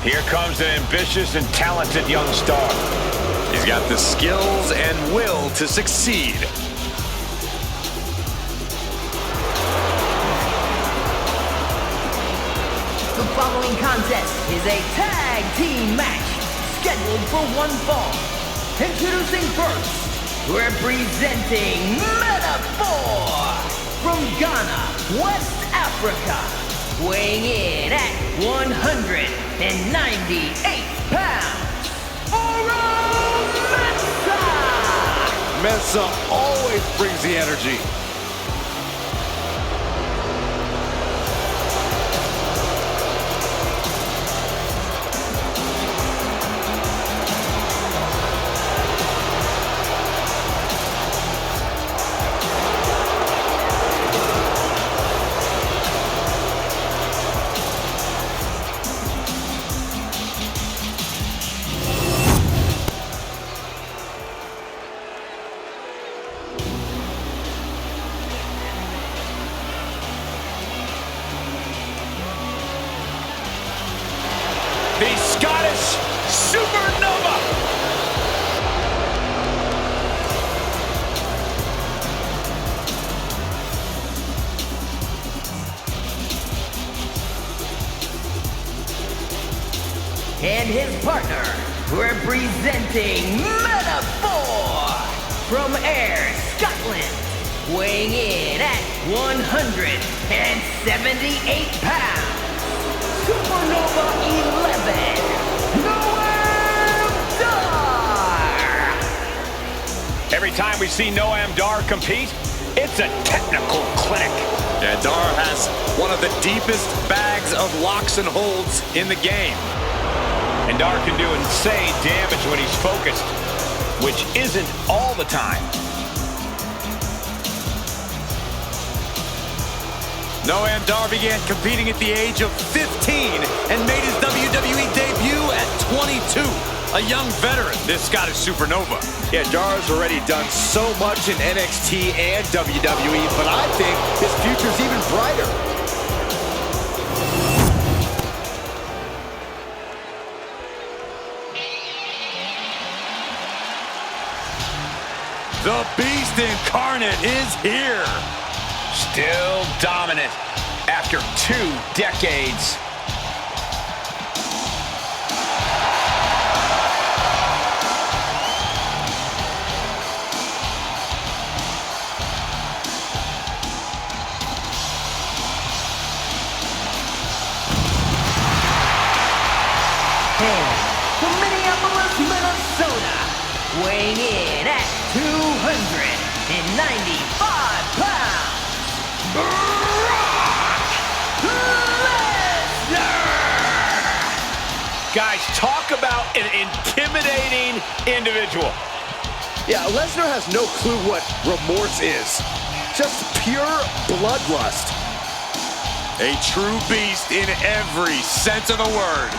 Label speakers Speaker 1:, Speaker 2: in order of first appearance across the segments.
Speaker 1: Here comes an ambitious and talented young star.
Speaker 2: He's got the skills and will to succeed.
Speaker 3: The following contest is a tag team match scheduled for one fall. Introducing first, representing Metaphor from Ghana, West Africa, weighing in at 198 pounds,
Speaker 2: Mensa always brings the energy.
Speaker 1: The Scottish Supernova.
Speaker 3: And his partner, representing Metaphor from Ayr, Scotland, weighing in at 178 pounds. Supernova 11, Noam Dar!
Speaker 1: Every time we see Noam Dar compete, it's a technical clinic.
Speaker 2: Yeah, Dar has one of the deepest bags of locks and holds in the game.
Speaker 1: And Dar can do insane damage when he's focused, which isn't all the time.
Speaker 2: Noam Dar began competing at the age of 15 and made his WWE debut at 22. A young veteran, this Scottish Supernova.
Speaker 4: Yeah, Dar's already done so much in NXT and WWE, but I think his future's even brighter.
Speaker 2: The Beast Incarnate is here.
Speaker 1: Still dominant after 2 decades.
Speaker 3: From Minneapolis, Minnesota, weighing in at 295 pounds.
Speaker 1: Guys, talk about an intimidating individual.
Speaker 4: Yeah, Lesnar has no clue what remorse is. Just pure bloodlust.
Speaker 2: A true beast in every sense of the word.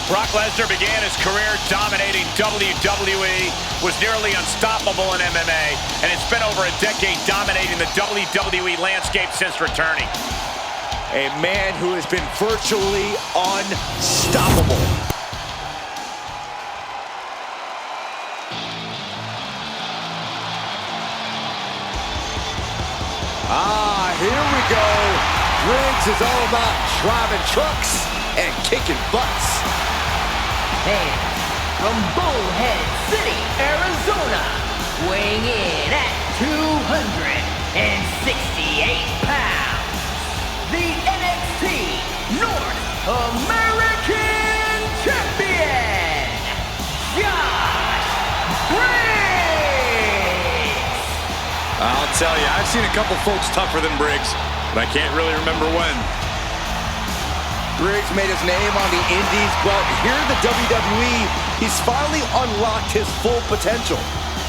Speaker 1: Brock Lesnar began his career dominating WWE, was nearly unstoppable in MMA, and it's been over a decade dominating the WWE landscape since returning.
Speaker 4: A man who has been virtually unstoppable. Here we go. Briggs is all about driving trucks and kicking butts.
Speaker 3: And from Bullhead City, Arizona, weighing in at 268 pounds, the NXT North American Champion, Josh Briggs!
Speaker 2: I'll tell you, I've seen a couple folks tougher than Briggs, but I can't really remember when.
Speaker 4: Briggs made his name on the Indies, but here in the WWE, he's finally unlocked his full potential.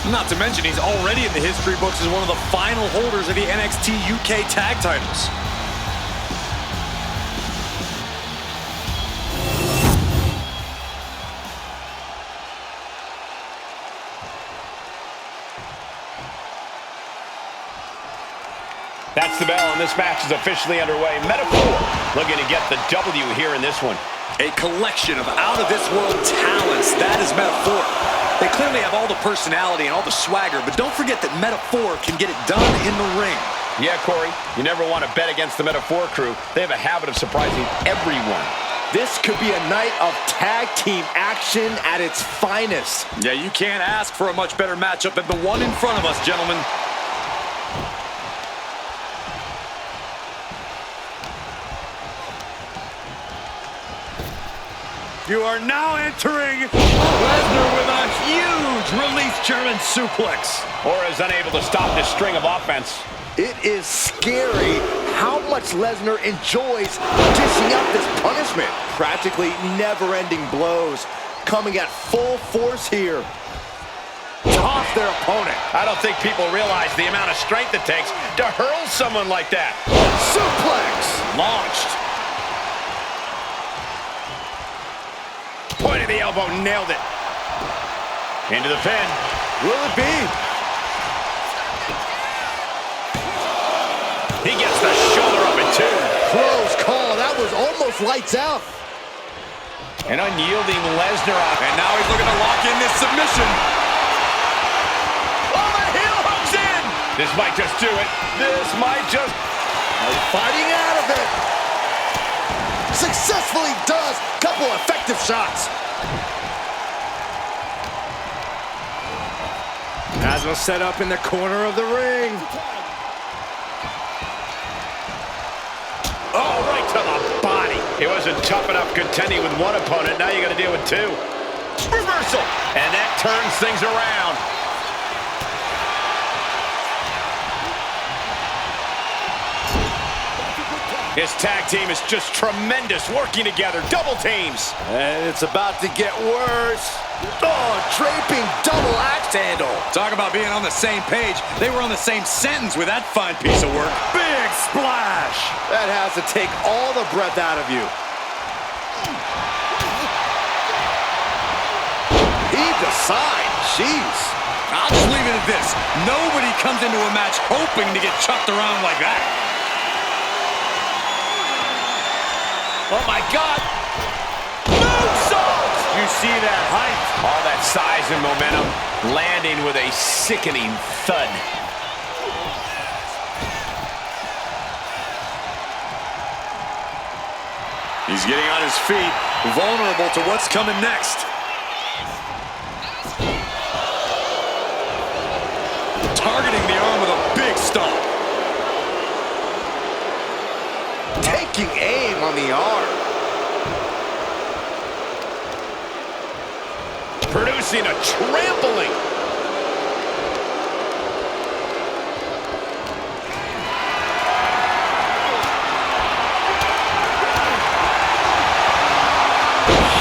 Speaker 2: Not to mention, he's already in the history books as one of the final holders of the NXT UK tag titles.
Speaker 1: That's the bell, and this match is officially underway. Metaphor looking to get the W here in this one.
Speaker 2: A collection of out-of-this-world talents. That is Metaphor. They clearly have all the personality and all the swagger, but don't forget that Metaphor can get it done in the ring.
Speaker 1: Yeah, Corey, you never want to bet against the Metaphor crew. They have a habit of surprising everyone.
Speaker 4: This could be a night of tag team action at its finest.
Speaker 2: Yeah, you can't ask for a much better matchup than the one in front of us, gentlemen. You are now entering Lesnar with a huge release German suplex.
Speaker 1: Or is unable to stop this string of offense.
Speaker 4: It is scary how much Lesnar enjoys dishing out this punishment. Practically never-ending blows coming at full force here. Toss their opponent.
Speaker 1: I don't think people realize the amount of strength it takes to hurl someone like that.
Speaker 4: Suplex.
Speaker 1: Launched. Point of the elbow, nailed it. Into the pin.
Speaker 4: Will it be?
Speaker 1: He gets the shoulder up in two.
Speaker 4: Close call. That was almost lights out.
Speaker 1: An unyielding Lesnar off.
Speaker 2: And now he's looking to lock in this submission.
Speaker 1: Oh, the heel hooks in. This might just do it. This might just...
Speaker 4: Fighting out of it. Successfully does. Couple effective shots. Haslam set up in the corner of the ring.
Speaker 1: Oh, right to the body. It wasn't tough enough contending with one opponent. Now you got to deal with two. Reversal. And that turns things around. His tag team is just tremendous, working together, double teams.
Speaker 4: And it's about to get worse. Oh, draping double axe handle.
Speaker 2: Talk about being on the same page. They were on the same sentence with that fine piece of work. Big splash.
Speaker 4: That has to take all the breath out of you. Heave aside. Jeez.
Speaker 2: I'll just leave it at this. Nobody comes into a match hoping to get chucked around like that.
Speaker 1: Oh, my God. Moonsault! You see that height? All that size and momentum landing with a sickening thud.
Speaker 2: He's getting on his feet, vulnerable to what's coming next. Targeting the arm with a big stomp.
Speaker 4: Taking aim on the arm.
Speaker 1: Producing a trampling.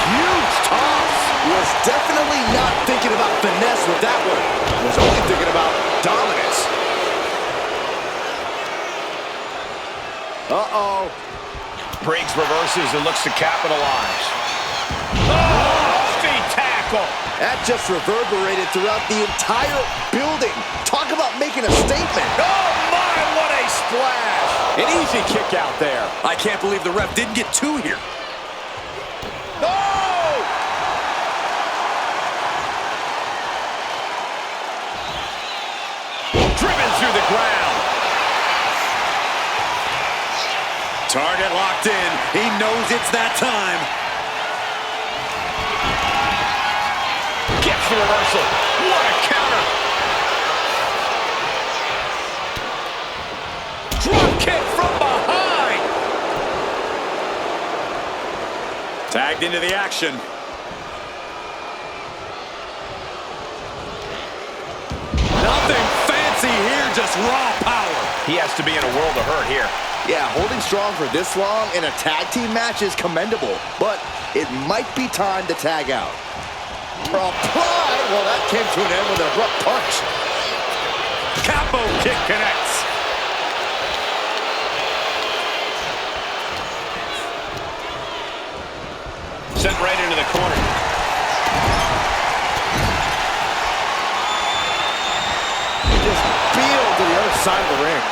Speaker 4: Huge toss. Was definitely not thinking about finesse with that one. Was only thinking about dominance. Uh-oh.
Speaker 1: Briggs reverses and looks to capitalize. Oh, feet tackle.
Speaker 4: That just reverberated throughout the entire building. Talk about making a statement.
Speaker 1: Oh, my, what a splash.
Speaker 4: An easy kick out there.
Speaker 2: I can't believe the ref didn't get two here.
Speaker 1: Oh! Driven through the ground.
Speaker 2: Target locked in. He knows it's that time.
Speaker 1: Gets the reversal. What a counter. Drop kick from behind.
Speaker 2: Tagged into the action. Nothing fancy here, just raw power.
Speaker 1: He has to be in a world of hurt here.
Speaker 4: Yeah, holding strong for this long in a tag team match is commendable, but it might be time to tag out. Applied. Well, that came to an end with an abrupt punch.
Speaker 2: Capo kick connects.
Speaker 1: Sent right into the corner.
Speaker 4: Just peeled to the other side of the ring.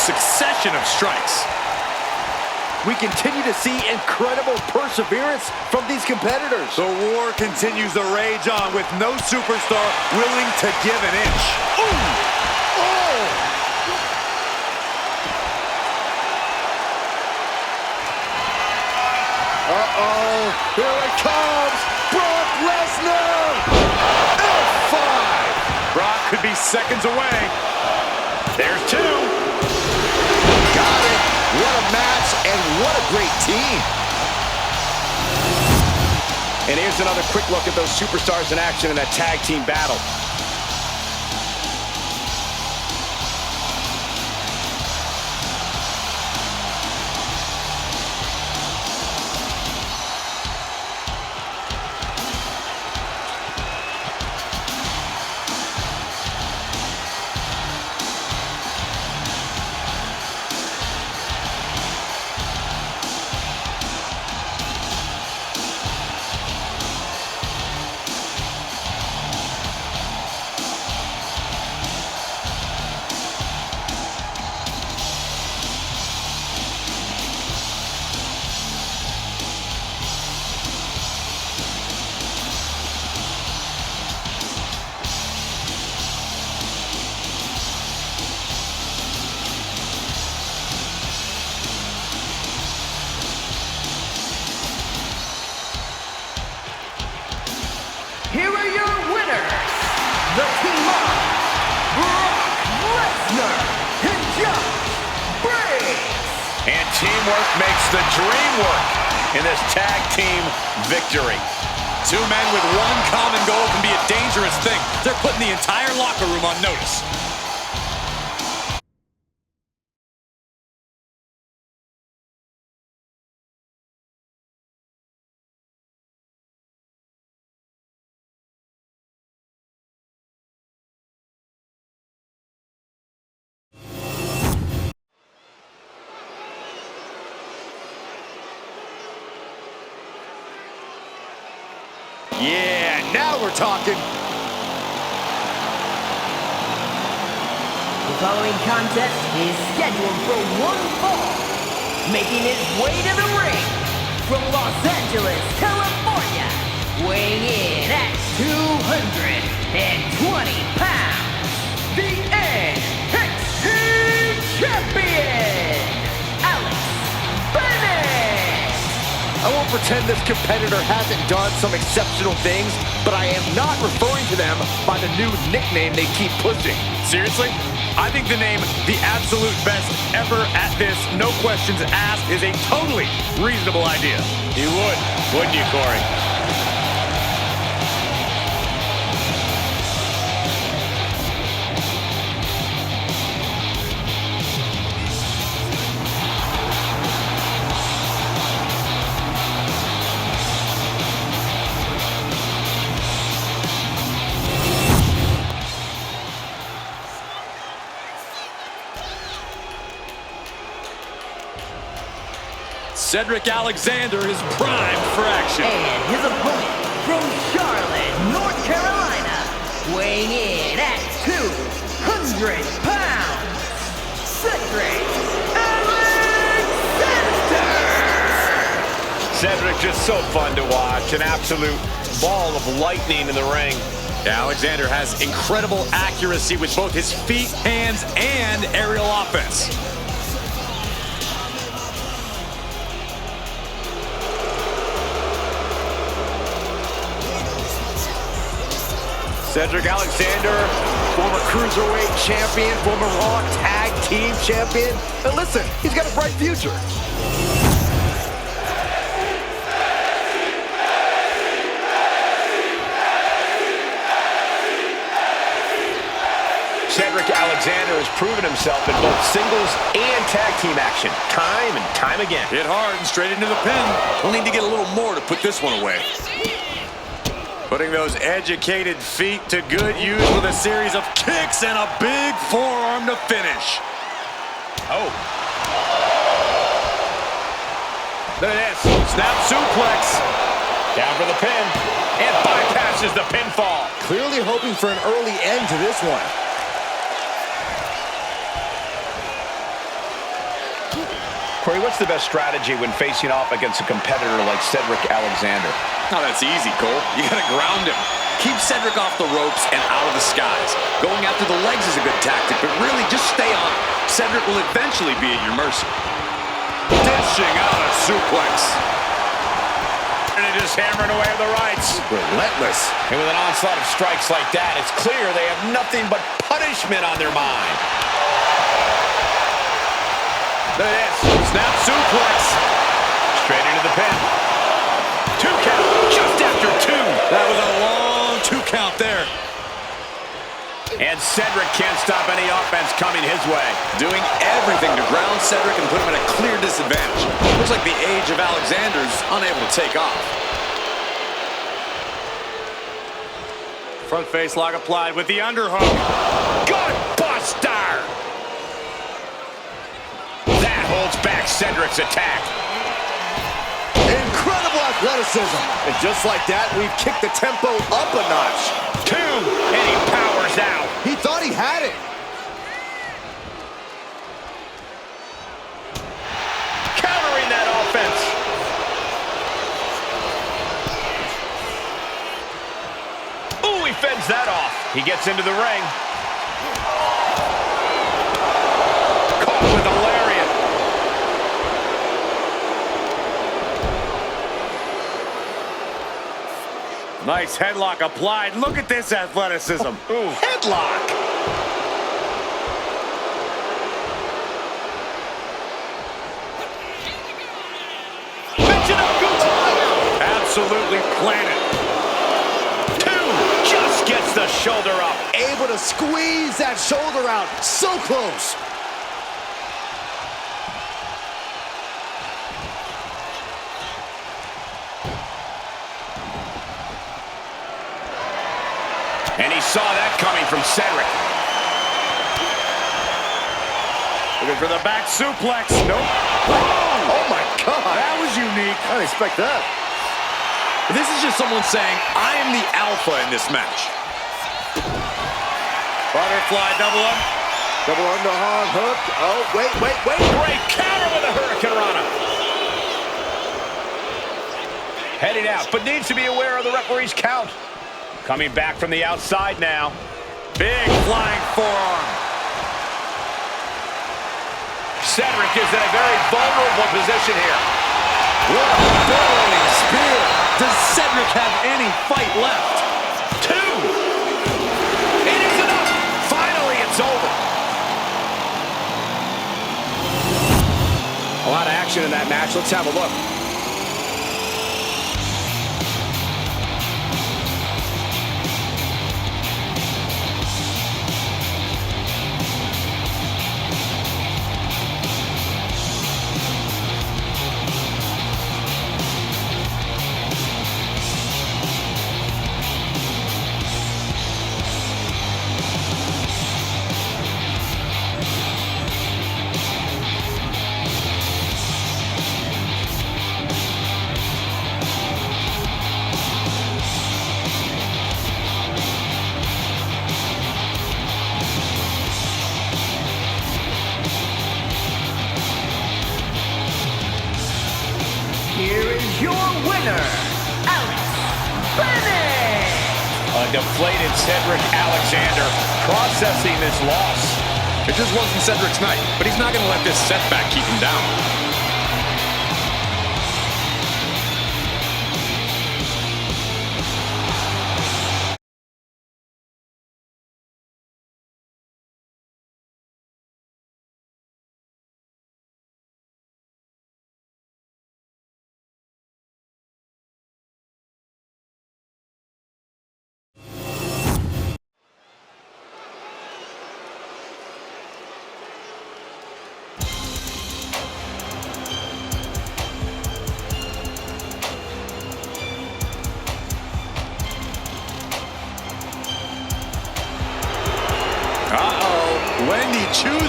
Speaker 2: Succession of strikes.
Speaker 4: We continue to see incredible perseverance from these competitors.
Speaker 2: The war continues to rage on with no superstar willing to give an inch. Ooh! Oh!
Speaker 4: Uh-oh, here it comes, Brock Lesnar! F5!
Speaker 2: Brock could be seconds away. There's two.
Speaker 4: Got it. What a match and what a great team.
Speaker 1: And here's another quick look at those superstars in action in that tag team battle.
Speaker 3: Here are your winners, the team of Brock Lesnar and Briggs.
Speaker 1: And teamwork makes the dream work in this tag team victory.
Speaker 2: Two men with one common goal can be a dangerous thing. They're putting the entire locker room on notice.
Speaker 4: Yeah, now we're talking.
Speaker 3: The following contest is scheduled for one fall. Making his way to the ring from Los Angeles, California, weighing in at 220 pounds, the NXT Champion, Bennett.
Speaker 4: I won't pretend this competitor hasn't done some exceptional things, but I am not referring to them by the new nickname they keep pushing.
Speaker 2: Seriously? I think the name the absolute best ever at this, no questions asked, is a totally reasonable idea.
Speaker 1: You would, wouldn't you, Corey?
Speaker 2: Cedric Alexander is primed for action.
Speaker 3: And his opponent from Charlotte, North Carolina, weighing in at 200 pounds, Cedric Alexander!
Speaker 1: Cedric just so fun to watch, an absolute ball of lightning in the ring.
Speaker 2: Alexander has incredible accuracy with both his feet, hands, and aerial offense.
Speaker 4: Cedric Alexander, former Cruiserweight champion, former Raw Tag Team champion. And listen, he's got a bright future.
Speaker 1: Cedric Alexander has proven himself in both singles and tag team action, time and time again.
Speaker 2: Hit hard and straight into the pin. We'll need to get a little more to put this one away. Putting those educated feet to good use with a series of kicks and a big forearm to finish.
Speaker 1: Oh.
Speaker 2: Look at this. Snap suplex.
Speaker 1: Down for the pin. And bypasses the pinfall.
Speaker 4: Clearly hoping for an early end to this one.
Speaker 1: Corey, what's the best strategy when facing off against a competitor like Cedric Alexander?
Speaker 2: Oh, that's easy, Cole. You gotta ground him. Keep Cedric off the ropes and out of the skies. Going after the legs is a good tactic, but really just stay on. Cedric will eventually be at your mercy. Dishing out a suplex.
Speaker 1: And it is hammering away with the rights.
Speaker 4: Relentless.
Speaker 1: And with an onslaught of strikes like that, it's clear they have nothing but punishment on their mind.
Speaker 2: Look at this. Snap suplex.
Speaker 1: Straight into the pin. 2 count. Just after 2.
Speaker 2: That was a long 2 count there.
Speaker 1: And Cedric can't stop any offense coming his way.
Speaker 2: Doing everything to ground Cedric and put him at a clear disadvantage. Looks like the age of Alexander's unable to take off. Front face lock applied with the underhook.
Speaker 1: Good buster! That holds back Cedric's attack.
Speaker 4: Incredible athleticism. And just like that, we've kicked the tempo up a notch.
Speaker 1: 2, and he powers out.
Speaker 4: He thought he had it.
Speaker 1: Countering that offense. Ooh, he fends that off. He gets into the ring. Caught with a lariat.
Speaker 2: Nice headlock applied. Look at this athleticism.
Speaker 1: Ooh, headlock. Mention of good.
Speaker 2: Absolutely planted.
Speaker 1: 2, just gets the shoulder up.
Speaker 4: Able to squeeze that shoulder out. So close.
Speaker 1: And he saw that coming from Cedric.
Speaker 2: Looking for the back suplex. Nope.
Speaker 4: Oh my God.
Speaker 2: That was unique.
Speaker 4: I didn't expect that.
Speaker 2: This is just someone saying, I am the alpha in this match. Butterfly double up.
Speaker 4: Double underhand hook. Oh, wait.
Speaker 1: Great counter with a Hurricane Rana. Heading out, but needs to be aware of the referee's count. Coming back from the outside now.
Speaker 2: Big flying forearm.
Speaker 1: Cedric is in a very vulnerable position here.
Speaker 2: What a burrowing spear. Does Cedric have any fight left?
Speaker 1: 2. It is enough. Finally, it's over.
Speaker 4: A lot of action in that match. Let's have a look.
Speaker 3: Here is your winner, Alex Bennett!
Speaker 1: A deflated Cedric Alexander processing this loss.
Speaker 2: It just wasn't Cedric's night, but he's not going to let this setback keep him down.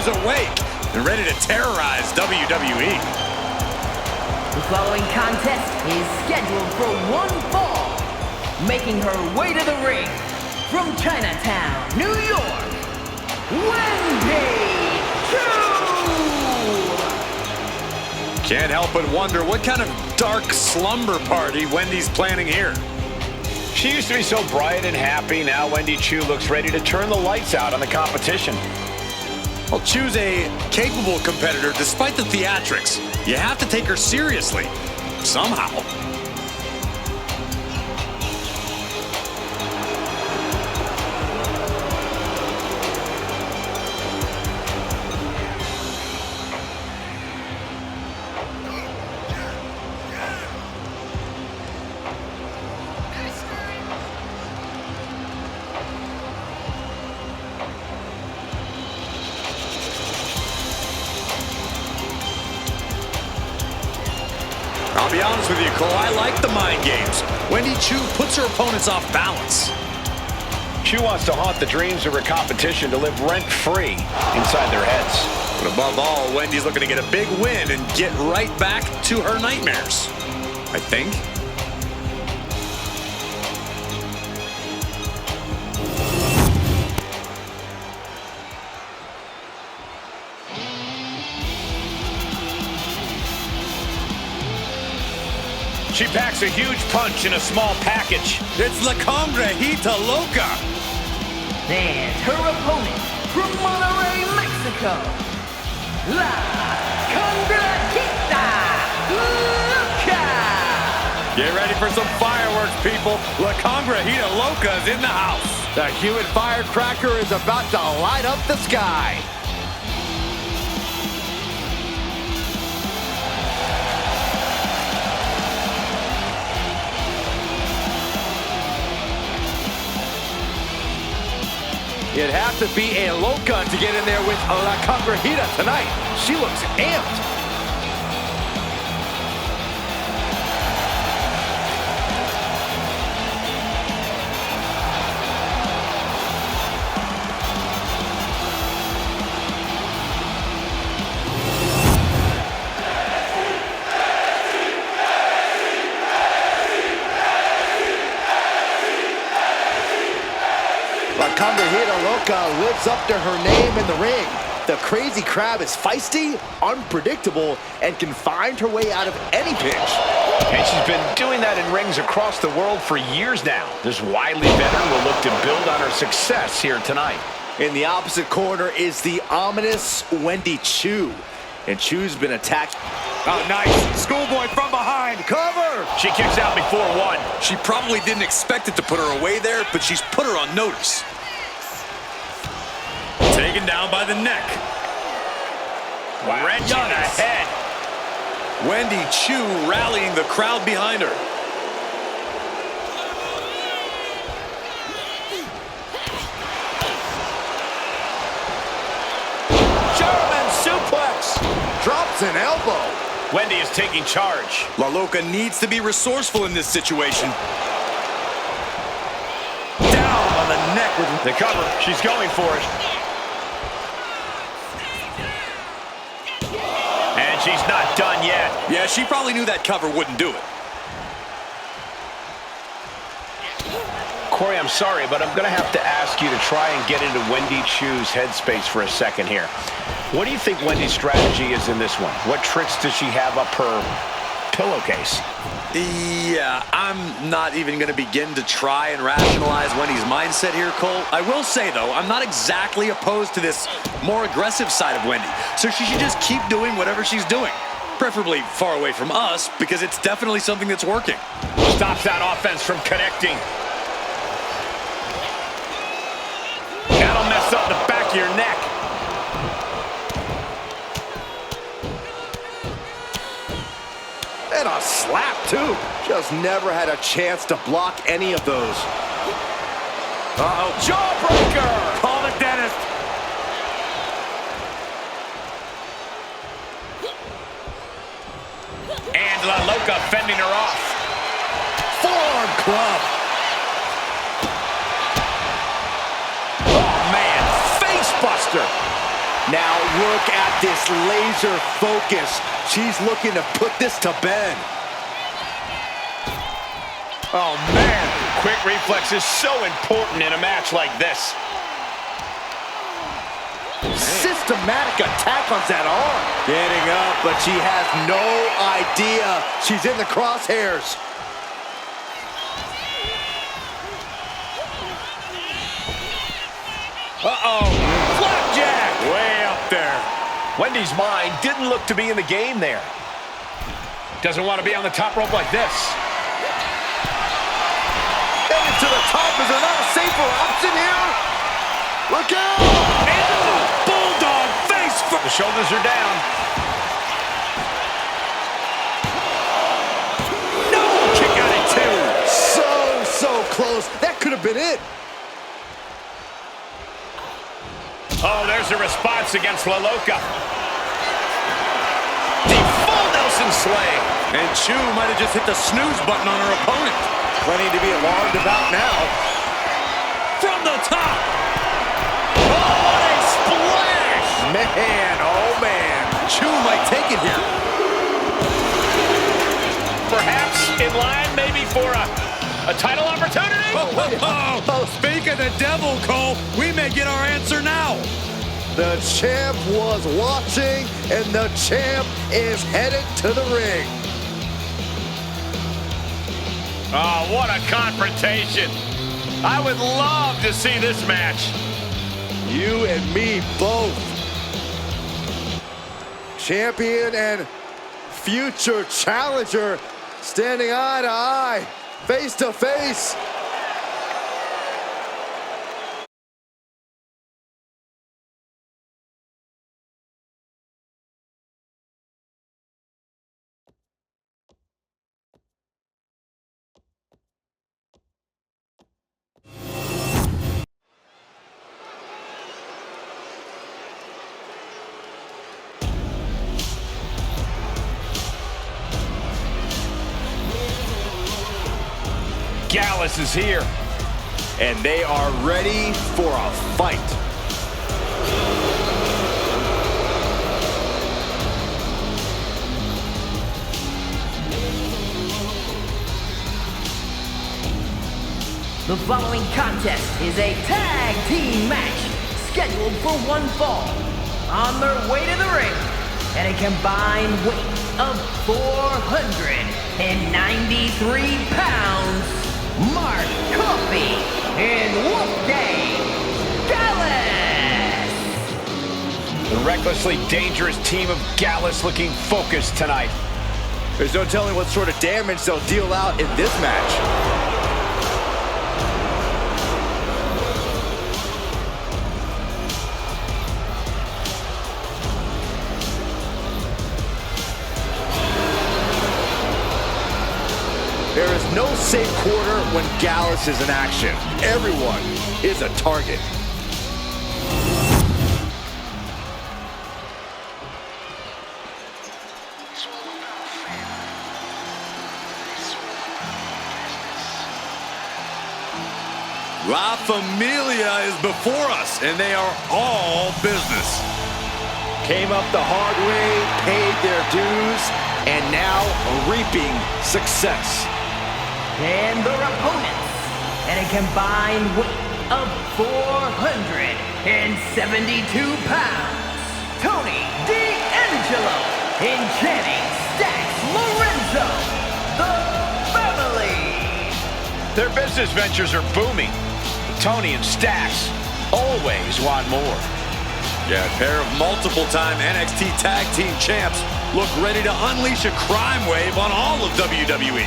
Speaker 2: Choo's awake and ready to terrorize WWE.
Speaker 3: The following contest is scheduled for one fall. Making her way to the ring from Chinatown, New York, Wendy Choo!
Speaker 2: Can't help but wonder what kind of dark slumber party Wendy's planning here.
Speaker 1: She used to be so bright and happy. Now Wendy Choo looks ready to turn the lights out on the competition.
Speaker 2: Well, Choo's a capable competitor despite the theatrics. You have to take her seriously, somehow. I'll be honest with you, Cole, I like the mind games. Wendy Choo puts her opponents off balance.
Speaker 1: Choo wants to haunt the dreams of her competition to live rent-free inside their heads.
Speaker 2: But above all, Wendy's looking to get a big win and get right back to her nightmares, I think.
Speaker 1: She packs a huge punch in a small package.
Speaker 2: It's La Cangrejita Loca.
Speaker 3: And her opponent from Monterrey, Mexico, La Cangrejita Loca!
Speaker 2: Get ready for some fireworks, people. La Cangrejita Loca is in the house.
Speaker 4: The human firecracker is about to light up the sky. You'd have to be a Loca to get in there with La Cangrejita tonight. She looks amped. La Cangrejita Loca lives up to her name in the ring. The crazy crab is feisty, unpredictable, and can find her way out of any pinch.
Speaker 1: And she's been doing that in rings across the world for years now. This wily veteran will look to build on her success here tonight.
Speaker 4: In the opposite corner is the ominous Wendy Choo. And Choo's been attacked.
Speaker 2: Oh, nice. Schoolboy from behind. Cover!
Speaker 1: She kicks out before one.
Speaker 2: She probably didn't expect it to put her away there, but she's put her on notice. Taken down by the neck.
Speaker 1: Wow. Wrench in the head.
Speaker 2: Wendy Choo rallying the crowd behind her.
Speaker 4: German suplex. Drops an elbow.
Speaker 1: Wendy is taking charge.
Speaker 2: La Loca needs to be resourceful in this situation. Down on the neck with
Speaker 1: the cover. She's going for it. And she's not done yet.
Speaker 2: Yeah, she probably knew that cover wouldn't do it.
Speaker 1: Corey, I'm sorry, but I'm going to have to ask you to try and get into Wendy Choo's headspace for a second here. What do you think Wendy's strategy is in this one? What tricks does she have up her pillowcase?
Speaker 2: Yeah, I'm not even going to begin to try and rationalize Wendy's mindset here, Cole. I will say, though, I'm not exactly opposed to this more aggressive side of Wendy, so she should just keep doing whatever she's doing. Preferably far away from us, because it's definitely something that's working.
Speaker 1: Stops that offense from connecting. That'll mess up the back of your neck.
Speaker 4: And a slap, too. Just never had a chance to block any of those.
Speaker 1: Uh-oh. Jawbreaker!
Speaker 2: Call the dentist.
Speaker 1: And La Loca fending her off.
Speaker 4: Forearm club.
Speaker 1: Oh, man. Face buster.
Speaker 4: Now look at this laser focus. She's looking to put this to bed.
Speaker 1: Oh, man. Quick reflex is so important in a match like this.
Speaker 4: Systematic attack on that arm. Getting up, but she has no idea she's in the crosshairs.
Speaker 1: Uh-oh. Flapjack. Way up there. Wendy's mind didn't look to be in the game there. Doesn't want to be on the top rope like this.
Speaker 4: Headed to the top. Is there not a safer option here? Look out!
Speaker 1: Bulldog face first. The shoulders are down. No! Kick out at two.
Speaker 4: So close. That could have been it.
Speaker 1: Oh, there's a response against Loca. The full Nelson slam.
Speaker 2: And Choo might have just hit the snooze button on her opponent.
Speaker 4: Plenty to be alarmed about now.
Speaker 2: From the top. Oh, what a splash!
Speaker 4: Man, oh man.
Speaker 2: Choo might take it here.
Speaker 1: Perhaps in line maybe for a title opportunity?
Speaker 2: Speak of the devil, Cole. We may get our answer now.
Speaker 4: The champ was watching, and the champ is headed to the ring.
Speaker 1: Oh, what a confrontation. I would love to see this match.
Speaker 4: You and me both. Champion and future challenger standing eye to eye, face to face.
Speaker 1: Gallus is here.
Speaker 4: And they are ready for a fight.
Speaker 3: The following contest is a tag team match scheduled for one fall. On their way to the ring, at a combined weight of 493 pounds, Mark Coffey and Wolfgang Gallus.
Speaker 1: The recklessly dangerous team of Gallus looking focused tonight.
Speaker 4: There's no telling what sort of damage they'll deal out in this match. There is no safe quarter when Gallus is in action. Everyone is a target.
Speaker 2: La Familia is before us, and they are all business.
Speaker 4: Came up the hard way, paid their dues, and now reaping success.
Speaker 3: And their opponents, at a combined weight of 472 pounds, Tony D'Angelo and Channing Stacks Lorenzo, the family.
Speaker 1: Their business ventures are booming. Tony and Stacks always want more.
Speaker 2: Yeah, a pair of multiple-time NXT Tag Team Champs look ready to unleash a crime wave on all of WWE.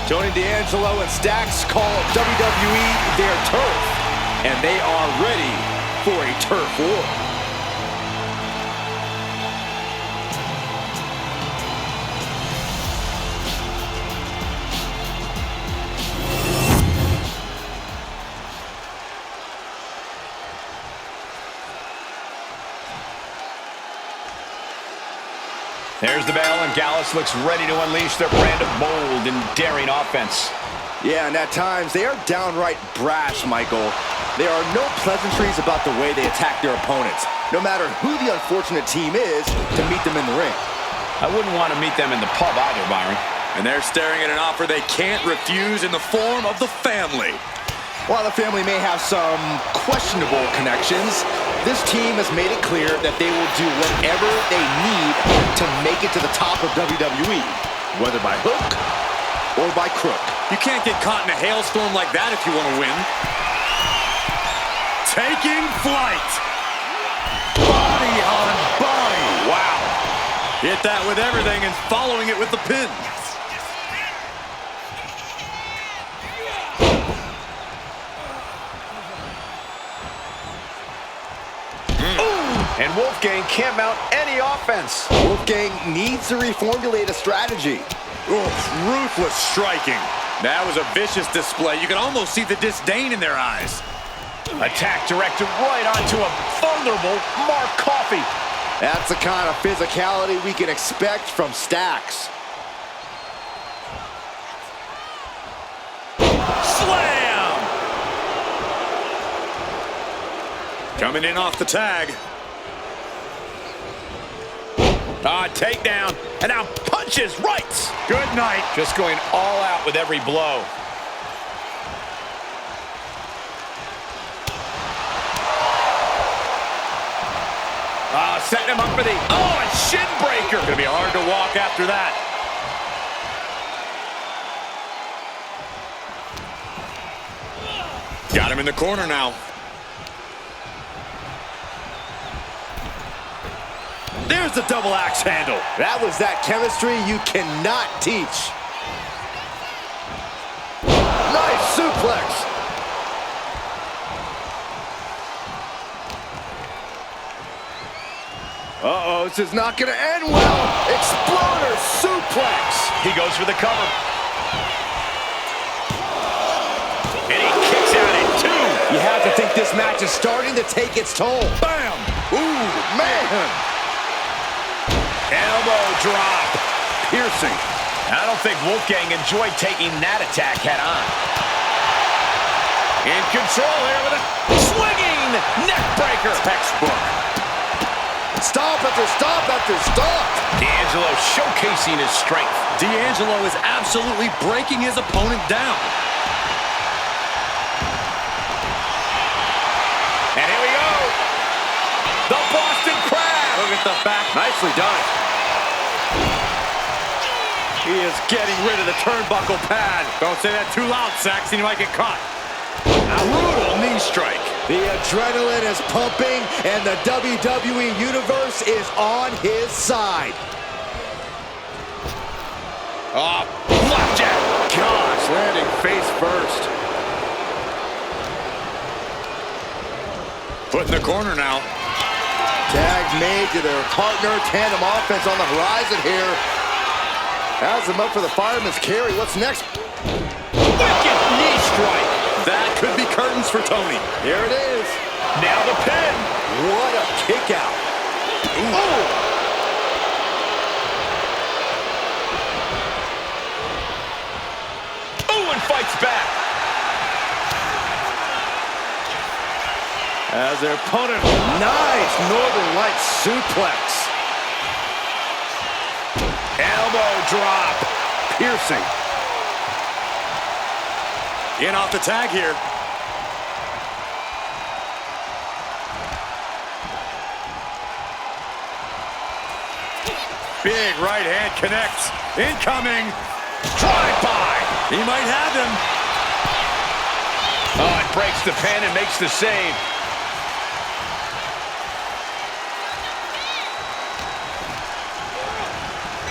Speaker 4: Tony D'Angelo and Stacks call WWE their turf, and they are ready for a turf war.
Speaker 1: There's the bell, and Gallus looks ready to unleash their brand of bold and daring offense.
Speaker 4: Yeah, and at times, they are downright brash, Michael. There are no pleasantries about the way they attack their opponents. no matter who the unfortunate team is, to meet them in the ring.
Speaker 1: I wouldn't want to meet them in the pub either, Byron.
Speaker 2: And they're staring at an offer they can't refuse in the form of the family.
Speaker 4: While the family may have some questionable connections, this team has made it clear that they will do whatever they need to make it to the top of WWE, whether by hook or by crook.
Speaker 2: You can't get caught in a hailstorm like that if you want to win. Taking flight. Body on body. Wow. Hit that with everything and following it with the pin.
Speaker 1: And Wolfgang can't mount any offense.
Speaker 4: Wolfgang needs to reformulate a strategy.
Speaker 2: Ruthless striking. That was a vicious display. You can almost see the disdain in their eyes.
Speaker 1: Attack directed right onto a vulnerable Mark Coffey.
Speaker 4: That's the kind of physicality we can expect from Stacks.
Speaker 2: Slam! Coming in off the tag.
Speaker 1: Takedown, and now punches rights.
Speaker 2: Good night.
Speaker 1: Just going all out with every blow. Setting him up for the, a shin breaker.
Speaker 2: Gonna be hard to walk after that. Got him in the corner now. There's the double axe handle.
Speaker 4: That was that chemistry you cannot teach. Nice suplex. Uh-oh, this is not going to end well. Exploder suplex.
Speaker 1: He goes for the cover. And he kicks out at 2.
Speaker 4: You have to think this match is starting to take its toll.
Speaker 2: Bam!
Speaker 4: Ooh, man.
Speaker 1: Elbow drop.
Speaker 4: Piercing.
Speaker 1: I don't think Wolfgang enjoyed taking that attack head on. In control here with a swinging neck breaker.
Speaker 2: Textbook.
Speaker 4: Stop after stop after stop.
Speaker 1: D'Angelo showcasing his strength.
Speaker 2: D'Angelo is absolutely breaking his opponent down.
Speaker 1: And here we go. The Boston Crab.
Speaker 2: Look at the back.
Speaker 4: Nicely done.
Speaker 2: He is getting rid of the turnbuckle pad. Don't say that too loud, Saxon. You might get caught. A brutal knee strike.
Speaker 4: The adrenaline is pumping, and the WWE Universe is on his side.
Speaker 1: Flapjack.
Speaker 4: Gosh, landing face first.
Speaker 2: Put in the corner now.
Speaker 4: Tags made to their partner. Tandem offense on the horizon here. Has him up for the fireman's carry. What's next?
Speaker 1: Wicked knee strike.
Speaker 2: That could be curtains for Tony.
Speaker 4: Here it is.
Speaker 1: Now the pin.
Speaker 4: What a kick out.
Speaker 1: Ooh, and fights back.
Speaker 4: As their opponent, nice Northern Lights suplex.
Speaker 1: Elbow drop.
Speaker 4: Piercing.
Speaker 2: In off the tag here. Big right hand connects. Incoming.
Speaker 1: Drive-by.
Speaker 2: He might have him.
Speaker 1: Oh, it breaks the pin and makes the save.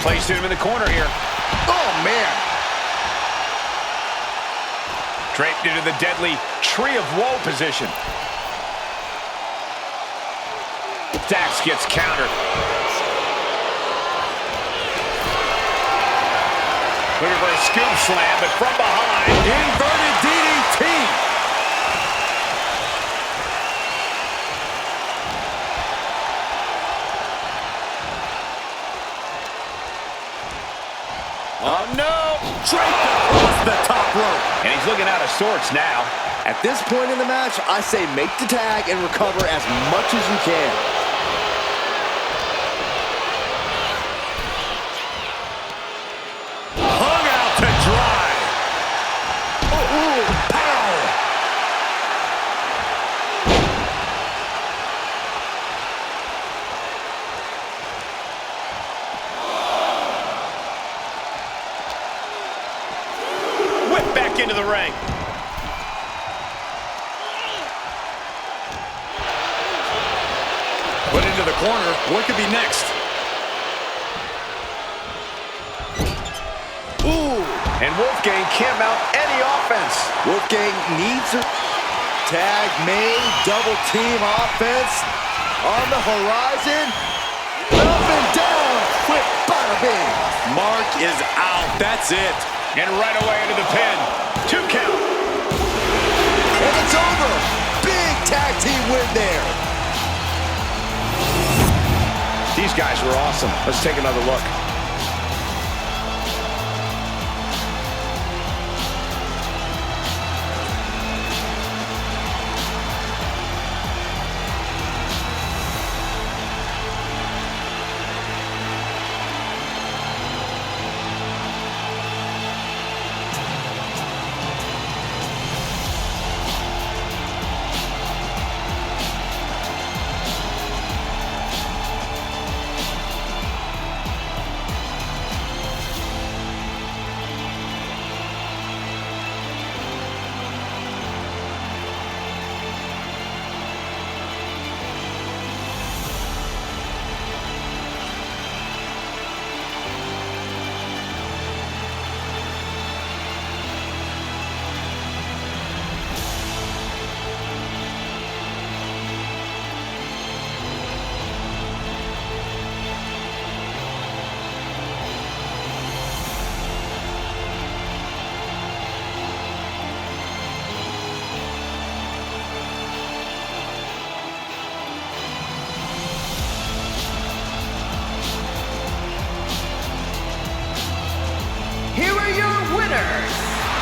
Speaker 1: Placed him in the corner here.
Speaker 4: Oh, man.
Speaker 1: Draped into the deadly Tree of Woe position. Dax gets countered. Looking for a scoop slam, but from behind.
Speaker 2: Inverted DDT.
Speaker 1: Oh, no.
Speaker 2: Draped across the top rope.
Speaker 1: And he's looking out of sorts now.
Speaker 4: At this point in the match, I say make the tag and recover as much as you can.
Speaker 1: the ring.
Speaker 2: Put into the corner. What could be next?
Speaker 4: Ooh!
Speaker 1: And Wolfgang can't mount any offense.
Speaker 4: Wolfgang needs a tag made, double team offense on the horizon. Up and down, quick, bada bing.
Speaker 2: Mark is out. That's it.
Speaker 1: And right away into the pin. 2 count.
Speaker 4: And it's over. Big tag team win there.
Speaker 1: These guys were awesome. Let's take another look.
Speaker 3: Here are your winners,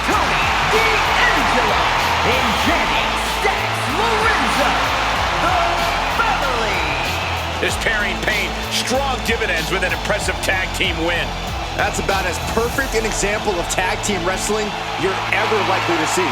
Speaker 3: Tony D'Angelo and Jenny Stacks Lorenzo, the family.
Speaker 1: This pairing paid strong dividends with an impressive tag team win.
Speaker 4: That's about as perfect an example of tag team wrestling you're ever likely to see.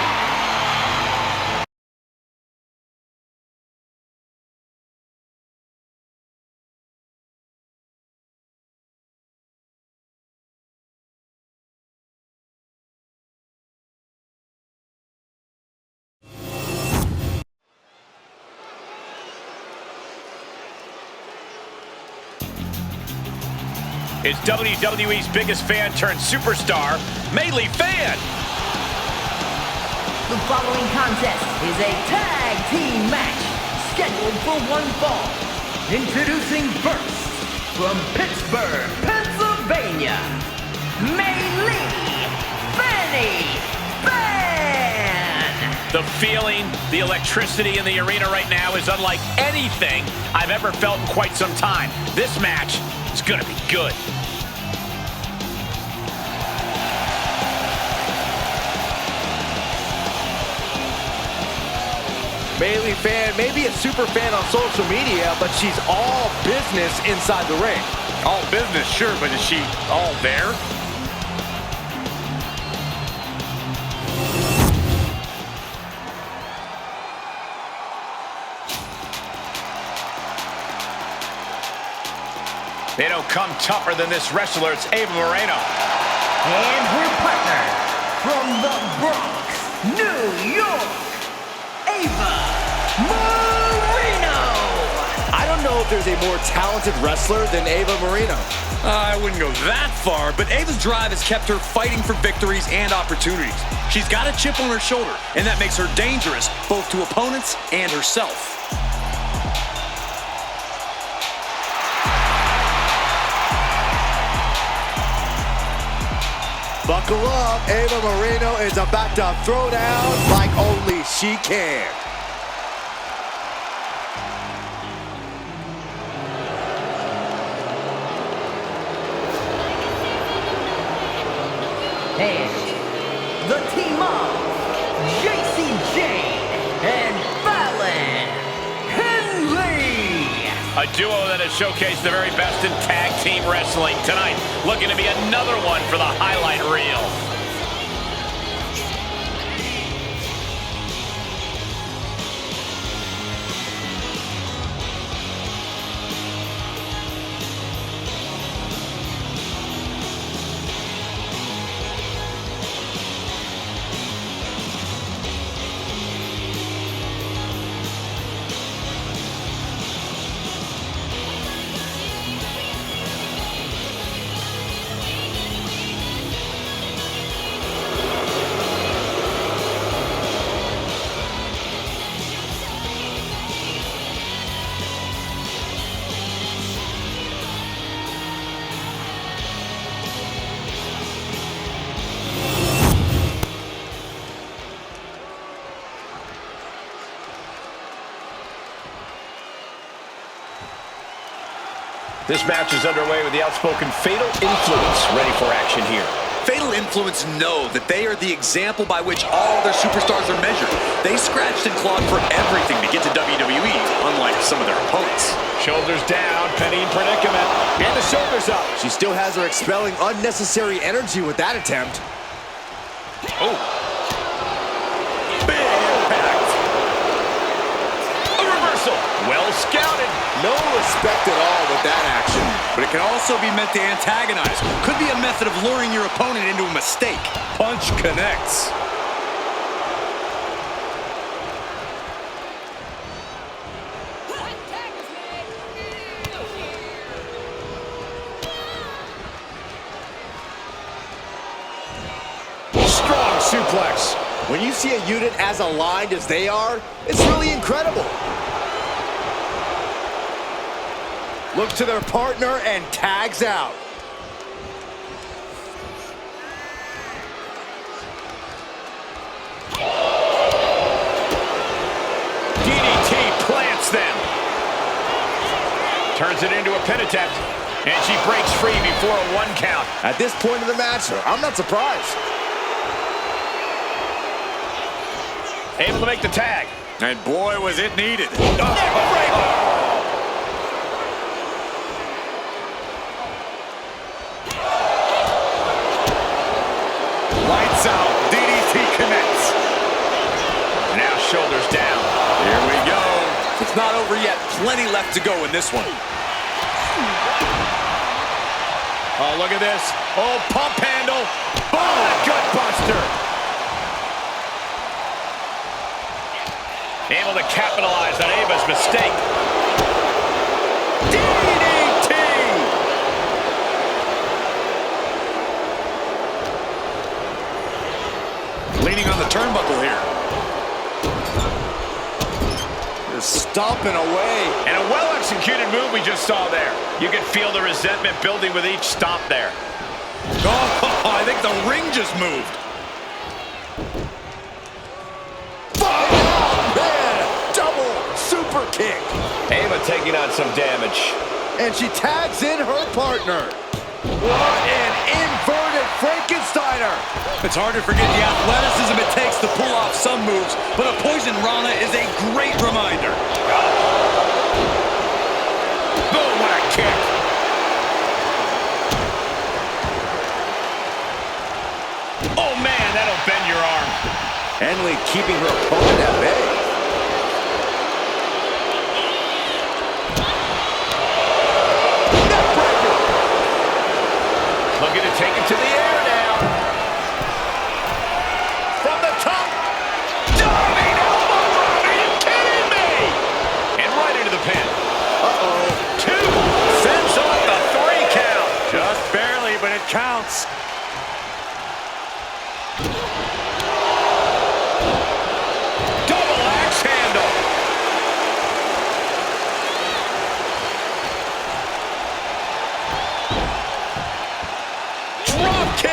Speaker 1: It's WWE's biggest fan turned superstar, Meilee Fan.
Speaker 3: The following contest is a tag team match scheduled for one fall. Introducing first, from Pittsburgh, Pennsylvania, Meilee Fan.
Speaker 1: The feeling, the electricity in the arena right now is unlike anything I've ever felt in quite some time. This match is gonna be good.
Speaker 4: Meilee Fan may be a super fan on social media, but she's all business inside the ring.
Speaker 2: All business, sure, but is she all there?
Speaker 1: They don't come tougher than this wrestler. It's Ava Moreno.
Speaker 3: And her partner, from the Bronx, New York, Ava Moreno.
Speaker 4: I don't know if there's a more talented wrestler than Ava Moreno.
Speaker 2: I wouldn't go that far, but Ava's drive has kept her fighting for victories and opportunities. She's got a chip on her shoulder, and that makes her dangerous both to opponents and herself.
Speaker 4: Buckle up, Ava Moreno is about to throw down like only she can.
Speaker 3: And the team of Jacy, Jayne, and Fallon, Henley.
Speaker 1: A duo that has showcased the very best in tag team wrestling tonight. Looking to be another one for the highlight reel. This match is underway with the outspoken Fatal Influence ready for action here.
Speaker 2: Fatal Influence know that they are the example by which all their superstars are measured. They scratched and clawed for everything to get to WWE, unlike some of their opponents.
Speaker 1: Shoulders down, Penny in predicament. And the shoulders up.
Speaker 4: She still has her expelling unnecessary energy with that attempt.
Speaker 1: Oh. Big impact. A reversal. Well scouted.
Speaker 4: No respect at all with that action.
Speaker 2: But it can also be meant to antagonize. Could be a method of luring your opponent into a mistake.
Speaker 1: Punch connects. Strong suplex.
Speaker 4: When you see a unit as aligned as they are, it's really incredible. Look to their partner and tags out.
Speaker 1: DDT plants them. Turns it into a pin attempt. And she breaks free before a 1 count.
Speaker 4: At this point in the match, I'm not surprised.
Speaker 1: Able to make the tag.
Speaker 2: And boy, was it needed.
Speaker 1: Lights out. DDT connects. Now shoulders down.
Speaker 2: Here we go. It's not over yet. Plenty left to go in this one.
Speaker 1: Oh, look at this. Oh, pump handle. Oh, gut buster. Able to capitalize on Ava's mistake. DDT!
Speaker 2: Leaning on the turnbuckle here.
Speaker 4: Just stomping away.
Speaker 1: And a well-executed move we just saw there. You can feel the resentment building with each stomp there.
Speaker 2: Oh, I think the ring just moved.
Speaker 4: Super kick.
Speaker 1: Ava taking on some damage.
Speaker 4: And she tags in her partner. What an inverted Frankensteiner.
Speaker 2: It's hard to forget the athleticism it takes to pull off some moves, but a Poison Rana is a great reminder.
Speaker 1: Boom, what a kick. Oh, man, that'll bend your arm.
Speaker 4: Henley keeping her opponent at bay.
Speaker 1: Looking to take it to the air now. From the top. Diving elbow drop. Are you kidding me? And right into the pin. Uh-oh. 2. Sends off the 3 count.
Speaker 2: Just barely, but it counts.
Speaker 1: Double axe handle. Kick.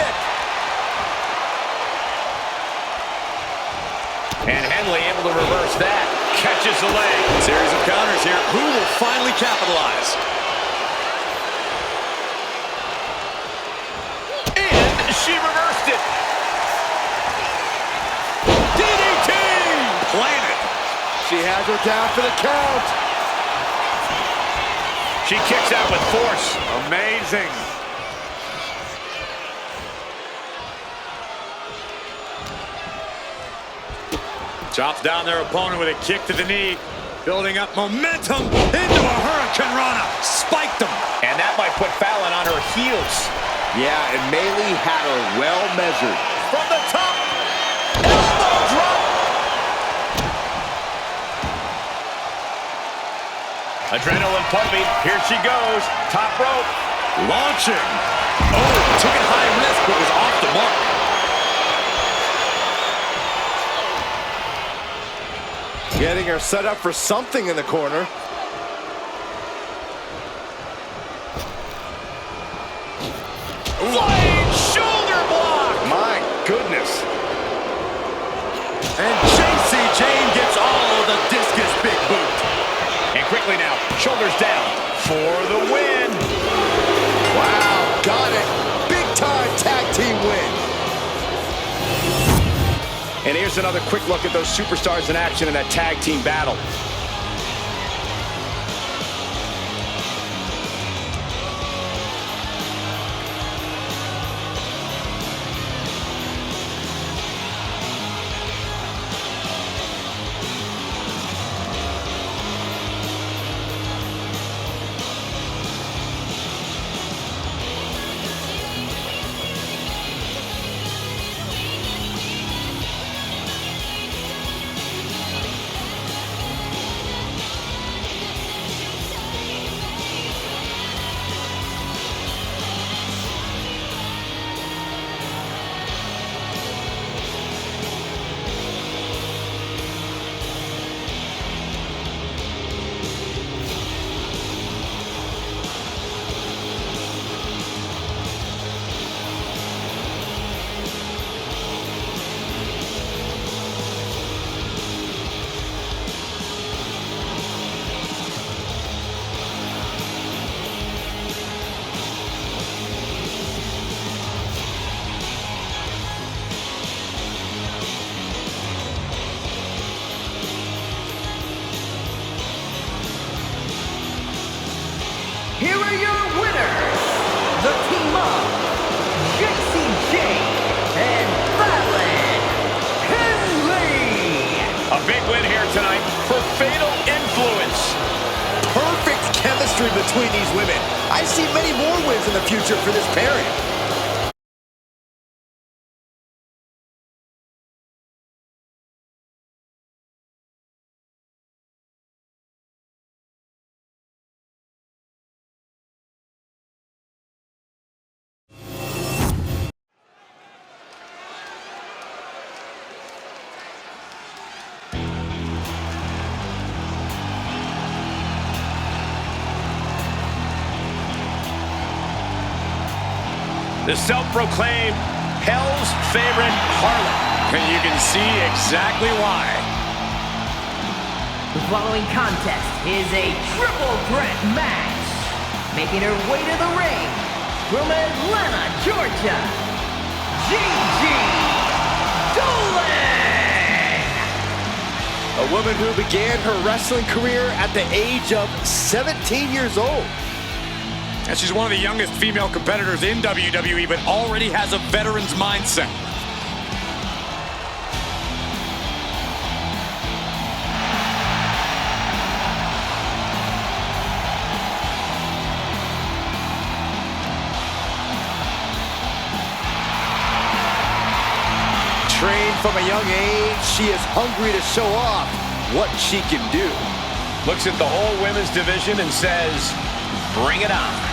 Speaker 1: And Henley able to reverse that. Catches the leg.
Speaker 2: Series of counters here. Who will finally capitalize?
Speaker 1: And she reversed it. DDT!
Speaker 2: Planted.
Speaker 4: She has her down for the count.
Speaker 1: She kicks out with force.
Speaker 2: Amazing. Chops down their opponent with a kick to the knee. Building up momentum into a Hurricane Rana. Spiked him.
Speaker 1: And that might put Fallon on her heels.
Speaker 4: Yeah, and Meilee had her well measured.
Speaker 1: From the top. Elbow drop. Adrenaline pumping. Here she goes. Top rope.
Speaker 2: Launching. Oh, took it high risk, but was off the mark.
Speaker 4: Getting her set up for something in the corner.
Speaker 1: Flying shoulder block.
Speaker 4: My goodness.
Speaker 2: And Jayne gets all the discus big boot.
Speaker 1: And quickly now, shoulders down for the win. And here's another quick look at those superstars in action in that tag team battle.
Speaker 3: Here are your winners, the team of Jacy and Fallon, Henley.
Speaker 1: A big win here tonight for Fatal Influence.
Speaker 4: Perfect chemistry between these women. I see many more wins in the future for this pairing.
Speaker 1: The self-proclaimed Hell's favorite harlot.
Speaker 2: And you can see exactly why.
Speaker 3: The following contest is a triple threat match. Making her way to the ring from Atlanta, Georgia, Gigi, Dolin.
Speaker 4: A woman who began her wrestling career at the age of 17 years old.
Speaker 2: And she's one of the youngest female competitors in WWE, but already has a veteran's mindset.
Speaker 4: Trained from a young age, she is hungry to show off what she can do.
Speaker 1: Looks at the whole women's division and says, bring it on.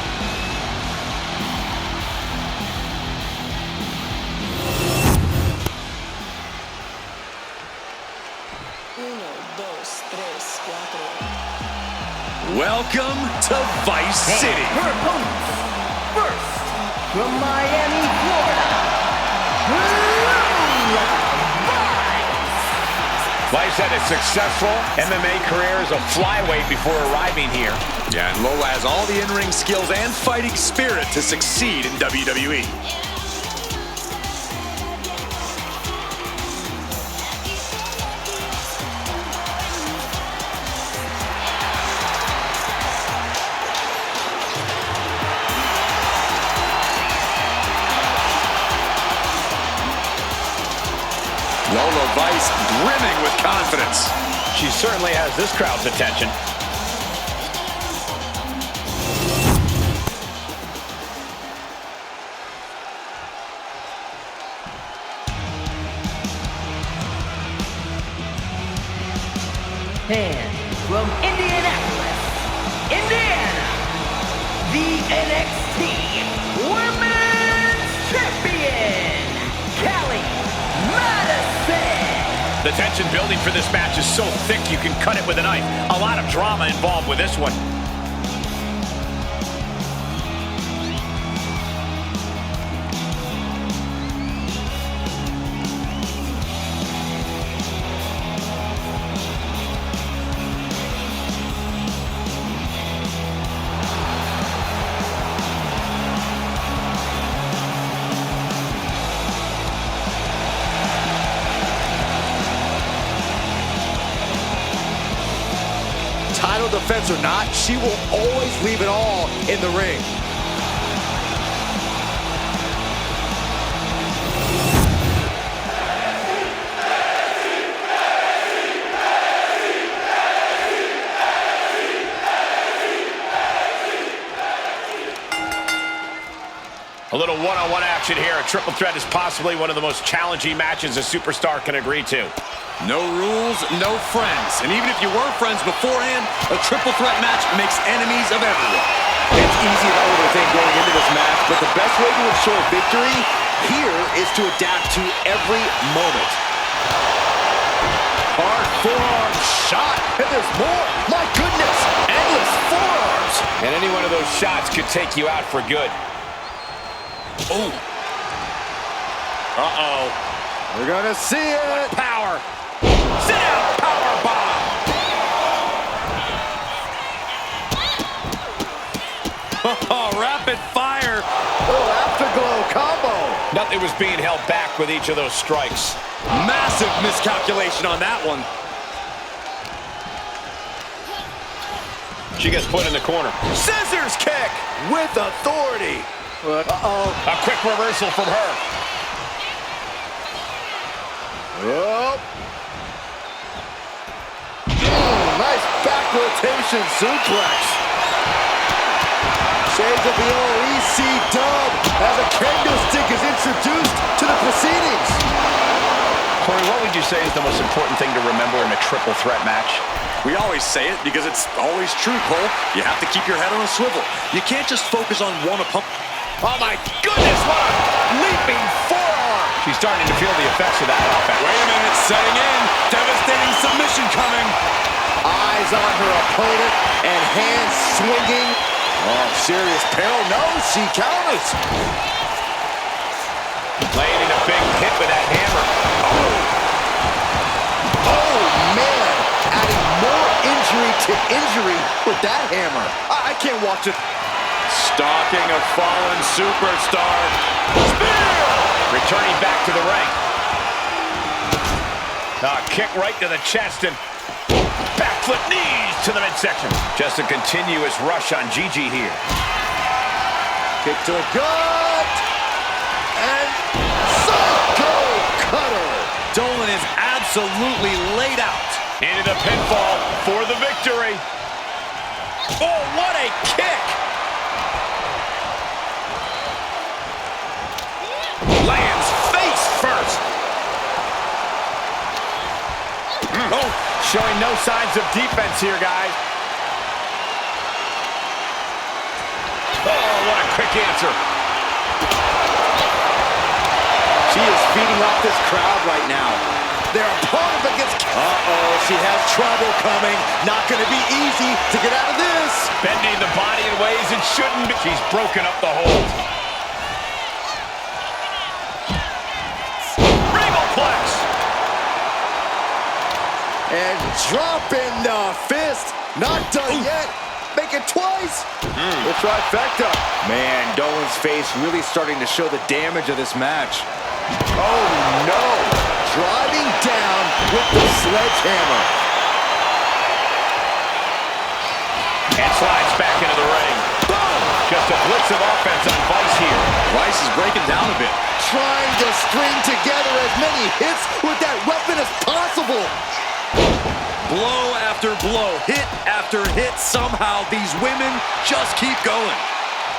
Speaker 2: Welcome to Vice City.
Speaker 3: And her opponents, first, from Miami, Florida, Lola.
Speaker 1: Vice had a successful MMA career as a flyweight before arriving here.
Speaker 2: Yeah, and Lola has all the in-ring skills and fighting spirit to succeed in WWE. Lola Vice brimming with confidence.
Speaker 1: She certainly has this crowd's attention.
Speaker 3: And from Indianapolis, Indiana, the NXT Women's Champion, Cali, Madison.
Speaker 1: The tension building for this match is so thick you can cut it with a knife. A lot of drama involved with this one.
Speaker 4: defense or not, she will always leave it all in the ring.
Speaker 1: A little one-on-one action here. A triple threat is possibly one of the most challenging matches a superstar can agree to.
Speaker 2: No rules, no friends. And even if you were friends beforehand, a triple threat match makes enemies of everyone.
Speaker 4: It's easy to overthink going into this match, but the best way to ensure victory here is to adapt to every moment. Hard forearm shot, and there's more. My goodness, endless forearms.
Speaker 1: And any one of those shots could take you out for good.
Speaker 2: Oh.
Speaker 1: Uh-oh.
Speaker 4: We're gonna see it.
Speaker 1: Power. Sit down, power bomb.
Speaker 2: Oh, rapid fire.
Speaker 4: Oh, afterglow combo.
Speaker 1: Nothing was being held back with each of those strikes.
Speaker 2: Massive miscalculation on that one.
Speaker 1: She gets put in the corner.
Speaker 4: Scissors kick with authority. Uh-oh.
Speaker 1: A quick reversal from her.
Speaker 4: Oh. Nice back rotation suplex. Shades of the old EC dub as a kendo stick is introduced to the proceedings.
Speaker 1: Corey, what would you say is the most important thing to remember in a triple threat match?
Speaker 2: We always say it because it's always true, Cole. You have to keep your head on a swivel. You can't just focus on one opponent.
Speaker 1: Oh my goodness, what a leaping forearm! She's starting to feel the effects of that offense.
Speaker 2: Wait a minute, setting in. Devastating submission coming.
Speaker 4: Eyes on her opponent and hands swinging. Oh, serious peril. No, she counters.
Speaker 1: Laying in a big hit with that hammer.
Speaker 4: Oh, man. Adding more injury to injury with that hammer. I can't watch it.
Speaker 2: Stalking a fallen superstar.
Speaker 1: Spear! Returning back to the ring. Kick right to the chest and backflip knees to the midsection. Just a continuous rush on Gigi here.
Speaker 4: Kick to the gut. And psycho cutter.
Speaker 2: Dolin is absolutely laid out.
Speaker 1: Into the pinfall for the victory. Oh, what a kick! Lands face first. Oh, showing no signs of defense here, guys. Oh, what a quick answer.
Speaker 4: She is feeding off this crowd right now. Their opponent against... Uh-oh, she has trouble coming. Not going to be easy to get out of this.
Speaker 1: Bending the body in ways it shouldn't be. She's broken up the hold.
Speaker 4: And dropping the fist. Not done yet. Make it twice. The trifecta. Man, Dolin's face really starting to show the damage of this match. Oh, no. Driving down with the sledgehammer.
Speaker 1: And slides back into the ring. Boom! Just a blitz of offense on Vice here.
Speaker 2: Vice is breaking down a bit.
Speaker 4: Trying to string together as many hits with that weapon as possible.
Speaker 2: Blow after blow, hit after hit. Somehow these women just keep going.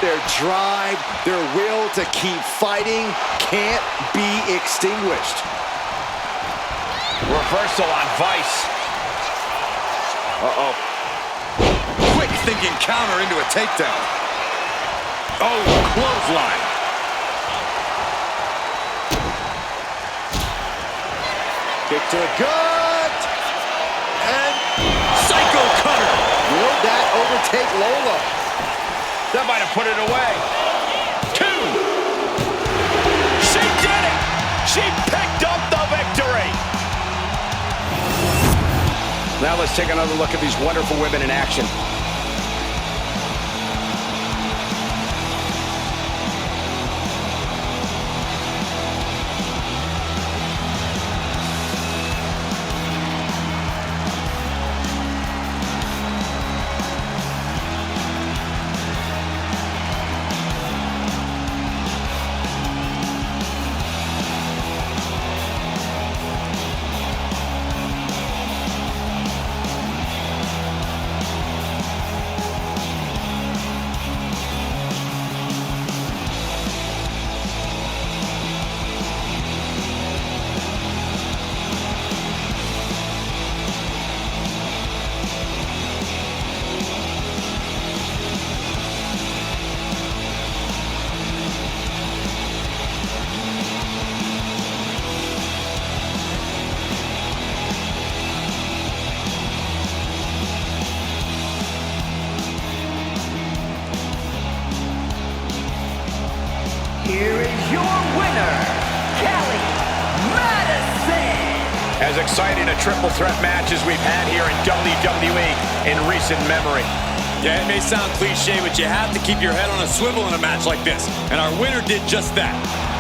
Speaker 4: Their drive, their will to keep fighting can't be extinguished.
Speaker 1: Reversal on Vice.
Speaker 4: Uh-oh.
Speaker 2: Quick thinking counter into a takedown. Oh, clothesline.
Speaker 4: Kick to the gut. And
Speaker 2: psycho cutter.
Speaker 4: will that overtake Lola?
Speaker 1: That might have put it away. 2. She did it. She picked up the victory. Now let's take another look at these wonderful women in action.
Speaker 3: here is your winner, Cali, Madison.
Speaker 1: As exciting a triple threat match as we've had here in WWE in recent memory.
Speaker 2: Yeah, it may sound cliche, but you have to keep your head on a swivel in a match like this. And our winner did just that.